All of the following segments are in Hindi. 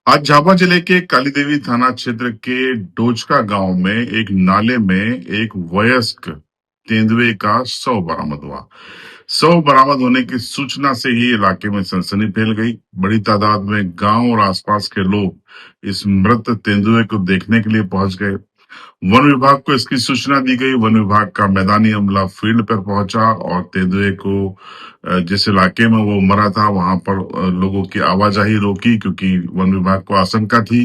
आज झाबुआ जिले के कालीदेवी थाना क्षेत्र के डोचका गांव में एक नाले में एक वयस्क तेंदुए का शव बरामद हुआ। शव बरामद होने की सूचना से ही इलाके में सनसनी फैल गई। बड़ी तादाद में गांव और आसपास के लोग इस मृत तेंदुए को देखने के लिए पहुंच गए। वन विभाग को इसकी सूचना दी गई। वन विभाग का मैदानी अमला फील्ड पर पहुंचा और तेंदुए को जिस इलाके में वो मरा था वहां पर लोगों की आवाजाही रोकी, क्योंकि वन विभाग को आशंका थी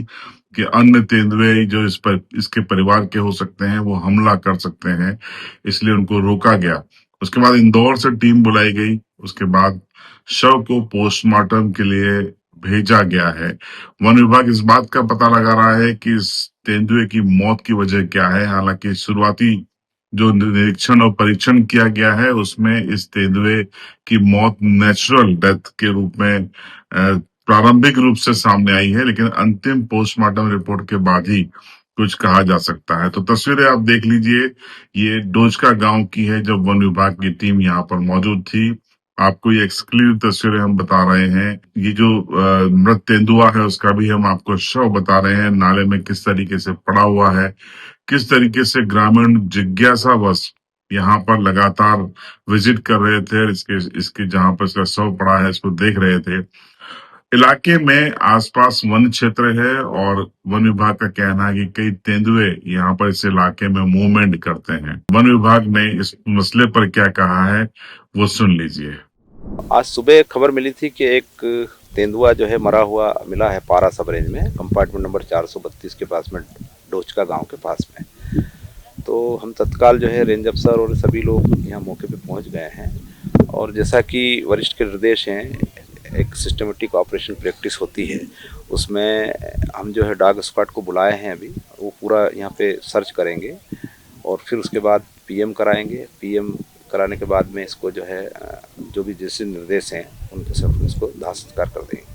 कि अन्य तेंदुए जो इसके परिवार के हो सकते हैं वो हमला कर सकते हैं, इसलिए उनको रोका गया। उसके बाद इंदौर से टीम बुलाई गई। उसके बाद शव को पोस्टमार्टम के लिए भेजा गया है। वन विभाग इस बात का पता लगा रहा है कि इस तेंदुए की मौत की वजह क्या है। हालांकि शुरुआती जो निरीक्षण और परीक्षण किया गया है उसमें इस तेंदुए की मौत नेचुरल डेथ के रूप में प्रारंभिक रूप से सामने आई है, लेकिन अंतिम पोस्टमार्टम रिपोर्ट के बाद ही कुछ कहा जा सकता है। तो तस्वीरें आप देख लीजिए, ये डोजका गांव की है जब वन विभाग की टीम यहाँ पर मौजूद थी। आपको ये एक्सक्लूसिव तस्वीरें हम बता रहे हैं। ये जो मृत तेंदुआ है उसका भी हम आपको शव बता रहे हैं, नाले में किस तरीके से पड़ा हुआ है, किस तरीके से ग्रामीण जिज्ञासावश यहाँ पर लगातार विजिट कर रहे थे, इसके इसके जहाँ पर इसका शव पड़ा है इसको देख रहे थे। इलाके में आसपास वन क्षेत्र है और वन विभाग का कहना है कि कई तेंदुए यहाँ पर इस इलाके में मूवमेंट करते हैं। वन विभाग ने इस मसले पर क्या कहा है वो सुन लीजिए। आज सुबह खबर मिली थी कि एक तेंदुआ जो है मरा हुआ मिला है पारा सब रेंज में, कंपार्टमेंट नंबर 432 के पास में, डोचका गांव के पास में। तो हम तत्काल जो है रेंज अफसर और सभी लोग यहाँ मौके पे पहुँच गए हैं। और जैसा कि वरिष्ठ के निर्देश हैं, एक सिस्टमेटिक ऑपरेशन प्रैक्टिस होती है, उसमें हम जो है डॉग स्क्वाड को बुलाए हैं। अभी वो पूरा यहाँ पे सर्च करेंगे और फिर उसके बाद पीएम कराएंगे। पीएम कराने के बाद में इसको जो है जो भी जैसे निर्देश हैं उनके सब इसको दाह संस्कार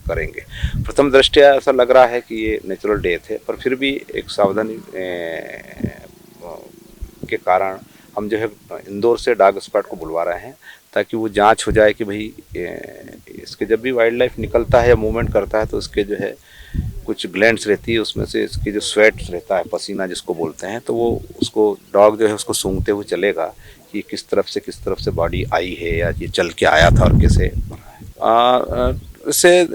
करेंगे। प्रथम दृष्टया ऐसा लग रहा है कि ये नेचुरल डेथ है, पर फिर भी एक सावधानी के कारण हम जो है इंदौर से डॉग स्क्वाड को बुलवा रहे हैं, ताकि वो जांच हो जाए कि भाई इसके जब भी वाइल्ड लाइफ निकलता है या मूवमेंट करता है तो इसके जो है कुछ ग्लैंड्स रहती है, उसमें से इसकी जो स्वेट रहता है, पसीना जिसको बोलते हैं, तो वो उसको डॉग जो है उसको सूंघते हुए चलेगा कि किस तरफ से बॉडी आई है या ये चल के आया था और कैसे बना है। इससे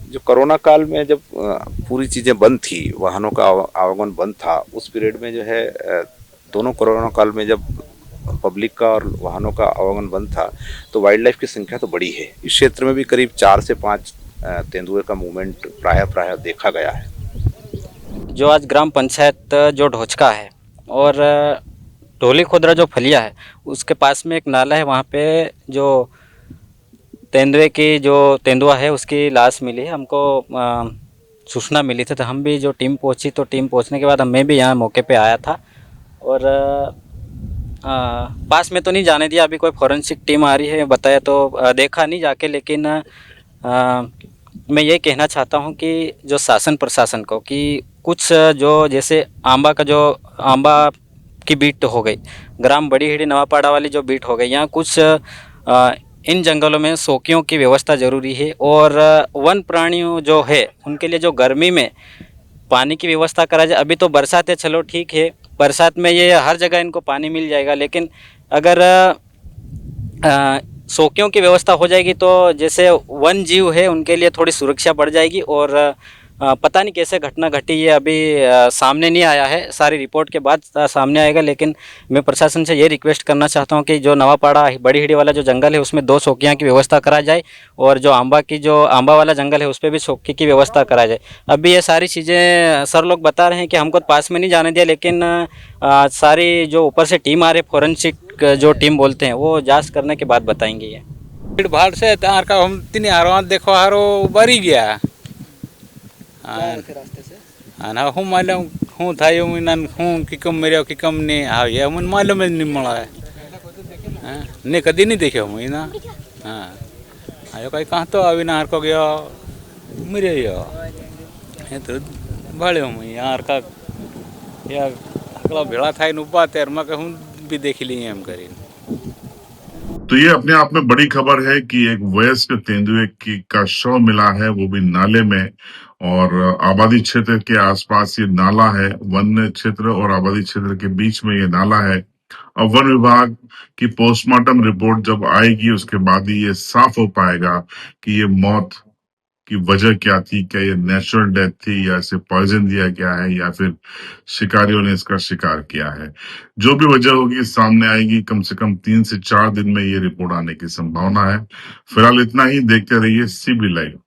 जो कोरोना काल में जब पूरी चीज़ें बंद थी, वाहनों का आवागमन बंद था, उस पीरियड में जो है दोनों कोरोना काल में जब पब्लिक का और वाहनों का आवागमन बंद था तो वाइल्ड लाइफ की संख्या तो बड़ी है। इस क्षेत्र में भी करीब 4 से 5 तेंदुए का मूवमेंट प्रायः देखा गया है। जो आज ग्राम पंचायत जो ढोचका है और ढोली खोदरा जो फलिया है उसके पास में एक नाला है, वहाँ पे जो तेंदुआ है उसकी लाश मिली है। हमको सूचना मिली थी तो हम भी जो टीम पहुँची, तो टीम पहुँचने के बाद मैं भी यहाँ मौके पे आया था और पास में तो नहीं जाने दिया। अभी कोई फॉरेंसिक टीम आ रही है बताया तो देखा नहीं जाके, लेकिन मैं ये कहना चाहता हूँ कि जो शासन प्रशासन को कि कुछ जो जैसे आंबा की बीट हो गई, ग्राम बड़ी हेड़ी नवापाड़ा वाली जो बीट हो गई, यहाँ कुछ इन जंगलों में सौकियों की व्यवस्था ज़रूरी है और वन प्राणियों जो है उनके लिए जो गर्मी में पानी की व्यवस्था करा जाए। अभी तो बरसात है, चलो ठीक है, बरसात में ये हर जगह इनको पानी मिल जाएगा, लेकिन अगर सौकियों की व्यवस्था हो जाएगी तो जैसे वन जीव है उनके लिए थोड़ी सुरक्षा बढ़ जाएगी। और पता नहीं कैसे घटना घटी, ये अभी सामने नहीं आया है, सारी रिपोर्ट के बाद सामने आएगा। लेकिन मैं प्रशासन से ये रिक्वेस्ट करना चाहता हूँ कि जो नवापाड़ा बड़ी हिड़ी वाला जो जंगल है उसमें 2 सौकियाँ की व्यवस्था करा जाए और जो आंबा वाला जंगल है उस पर भी सौकी की व्यवस्था करा जाए। अभी ये सारी चीज़ें सर लोग बता रहे हैं कि हमको पास में नहीं जाने दिया, लेकिन सारी जो ऊपर से टीम आ रही है, फॉरेंसिक जो टीम बोलते हैं, वो जाँच करने के बाद बताएंगे। ये भीड़ भाड़ से तार का हम तीन हारो देखो हारो बरी गया रास्ते से ना हूँ मालूम हूँ था यूँ नन हूँ कि कम मेरे कि कम नहीं हाँ ये मन मालूम नहीं मिला है ने कदी नहीं देखे हूँ ना। हाँ आयो कहीं कहाँ तो अभी ना को गया मेरे ये तो भाड़े हूँ यार का या अगला भेड़ा था इन उबा तेर मैं कहूँ भी देख ली हम करी। तो ये अपने आप में बड़ी खबर है कि एक वयस्क तेंदुए का शव मिला है, वो भी नाले में, और आबादी क्षेत्र के आसपास ये नाला है, वन क्षेत्र और आबादी क्षेत्र के बीच में ये नाला है। अब वन विभाग की पोस्टमार्टम रिपोर्ट जब आएगी उसके बाद ही ये साफ हो पाएगा कि ये मौत की वजह क्या थी, क्या ये नेचुरल डेथ थी या इसे पॉइजन दिया गया है या फिर शिकारियों ने इसका शिकार किया है। जो भी वजह होगी सामने आएगी, कम से कम 3 से 4 दिन में ये रिपोर्ट आने की संभावना है। फिलहाल इतना ही, देखते रहिए CB लाइव।